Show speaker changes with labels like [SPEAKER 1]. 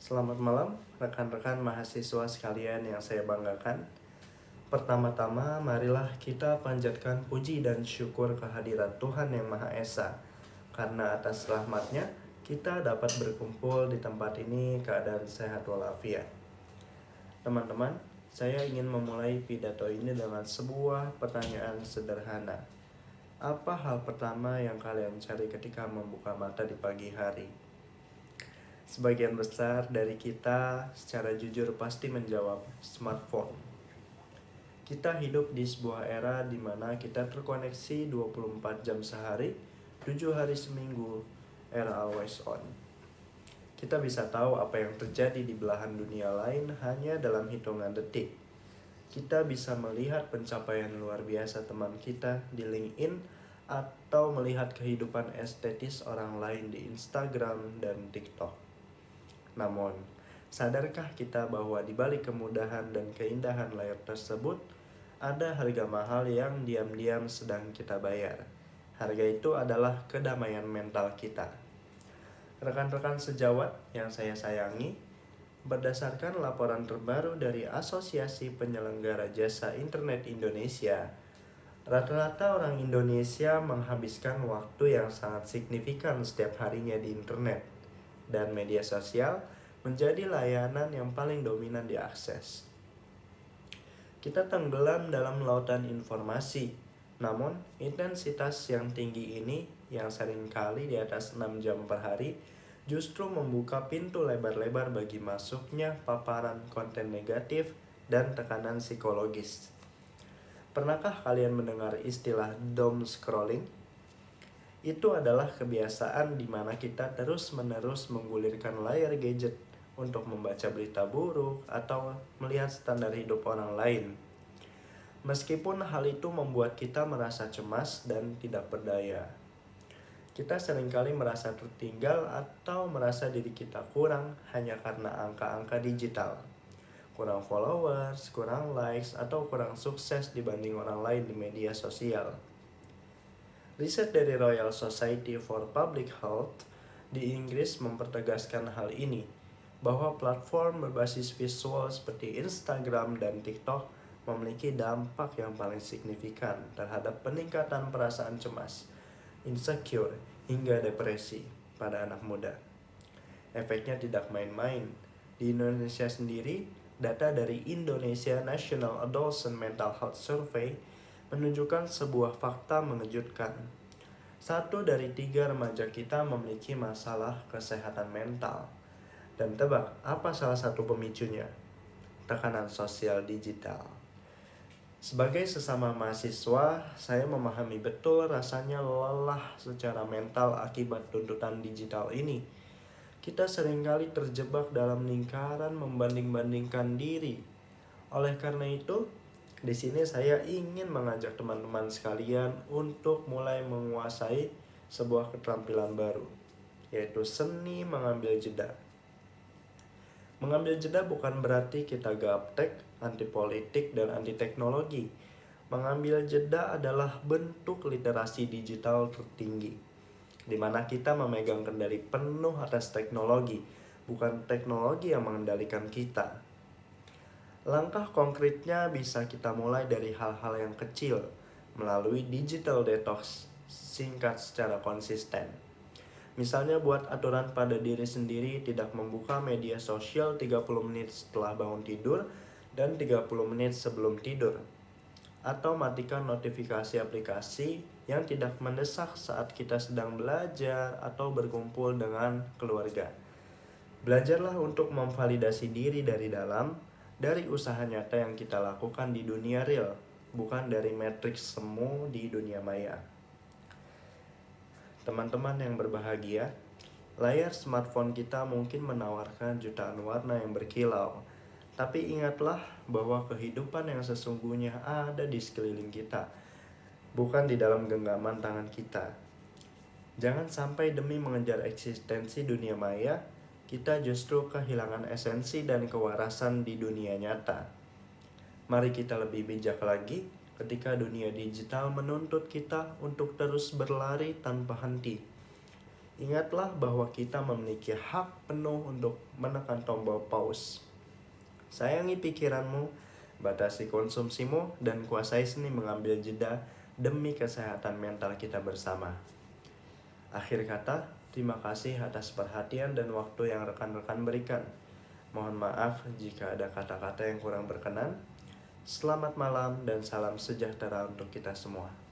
[SPEAKER 1] Selamat malam, rekan-rekan mahasiswa sekalian yang saya banggakan. Pertama-tama, marilah kita panjatkan puji dan syukur kehadirat Tuhan Yang Maha Esa. Karena atas rahmat-Nya, kita dapat berkumpul di tempat ini keadaan sehat walafiat. Teman-teman, saya ingin memulai pidato ini dengan sebuah pertanyaan sederhana. Apa hal pertama yang kalian cari ketika membuka mata di pagi hari? Sebagian besar dari kita secara jujur pasti menjawab smartphone. Kita hidup di sebuah era di mana kita terkoneksi 24 jam sehari, 7 hari seminggu, era always on. Kita bisa tahu apa yang terjadi di belahan dunia lain hanya dalam hitungan detik. Kita bisa melihat pencapaian luar biasa teman kita di LinkedIn atau melihat kehidupan estetis orang lain di Instagram dan TikTok. Namun, sadarkah kita bahwa di balik kemudahan dan keindahan layar tersebut, ada harga mahal yang diam-diam sedang kita bayar. Harga itu adalah kedamaian mental kita. Rekan-rekan sejawat yang saya sayangi, berdasarkan laporan terbaru dari Asosiasi Penyelenggara Jasa Internet Indonesia, rata-rata orang Indonesia menghabiskan waktu yang sangat signifikan setiap harinya di internet. Dan media sosial menjadi layanan yang paling dominan diakses. Kita tenggelam dalam lautan informasi, namun intensitas yang tinggi ini yang seringkali di atas 6 jam per hari justru membuka pintu lebar-lebar bagi masuknya paparan konten negatif dan tekanan psikologis. Pernahkah kalian mendengar istilah doom scrolling? Itu adalah kebiasaan di mana kita terus-menerus menggulirkan layar gadget untuk membaca berita buruk atau melihat standar hidup orang lain. Meskipun hal itu membuat kita merasa cemas dan tidak berdaya. Kita seringkali merasa tertinggal atau merasa diri kita kurang hanya karena angka-angka digital. Kurang followers, kurang likes, atau kurang sukses dibanding orang lain di media sosial. Riset dari Royal Society for Public Health di Inggris mempertegaskan hal ini, bahwa platform berbasis visual seperti Instagram dan TikTok memiliki dampak yang paling signifikan terhadap peningkatan perasaan cemas, insecure, hingga depresi pada anak muda. Efeknya tidak main-main. Di Indonesia sendiri, data dari Indonesia National Adolescent Mental Health Survey menunjukkan sebuah fakta mengejutkan. 1 dari 3 remaja kita memiliki masalah kesehatan mental. Dan tebak, apa salah satu pemicunya? Tekanan sosial digital. Sebagai sesama mahasiswa, saya memahami betul rasanya lelah secara mental akibat tuntutan digital ini. Kita seringkali terjebak dalam lingkaran membanding-bandingkan diri. Oleh karena itu, di sini saya ingin mengajak teman-teman sekalian untuk mulai menguasai sebuah keterampilan baru, yaitu seni mengambil jeda. Mengambil jeda bukan berarti kita gaptek, anti politik, dan anti teknologi. Mengambil jeda adalah bentuk literasi digital tertinggi, di mana kita memegang kendali penuh atas teknologi, bukan teknologi yang mengendalikan kita. Langkah konkretnya bisa kita mulai dari hal-hal yang kecil, melalui digital detox singkat secara konsisten. Misalnya buat aturan pada diri sendiri tidak membuka media sosial 30 menit setelah bangun tidur dan 30 menit sebelum tidur. Atau matikan notifikasi aplikasi yang tidak mendesak saat kita sedang belajar atau berkumpul dengan keluarga. Belajarlah untuk memvalidasi diri dari dalam, dari usaha nyata yang kita lakukan di dunia real, bukan dari matriks semu di dunia maya. Teman-teman yang berbahagia, layar smartphone kita mungkin menawarkan jutaan warna yang berkilau. Tapi ingatlah bahwa kehidupan yang sesungguhnya ada di sekeliling kita, bukan di dalam genggaman tangan kita. Jangan sampai demi mengejar eksistensi dunia maya, kita justru kehilangan esensi dan kewarasan di dunia nyata. Mari kita lebih bijak lagi ketika dunia digital menuntut kita untuk terus berlari tanpa henti. Ingatlah bahwa kita memiliki hak penuh untuk menekan tombol pause. Sayangi pikiranmu, batasi konsumsimu, dan kuasai seni mengambil jeda demi kesehatan mental kita bersama. Akhir kata, terima kasih atas perhatian dan waktu yang rekan-rekan berikan. Mohon maaf jika ada kata-kata yang kurang berkenan. Selamat malam dan salam sejahtera untuk kita semua.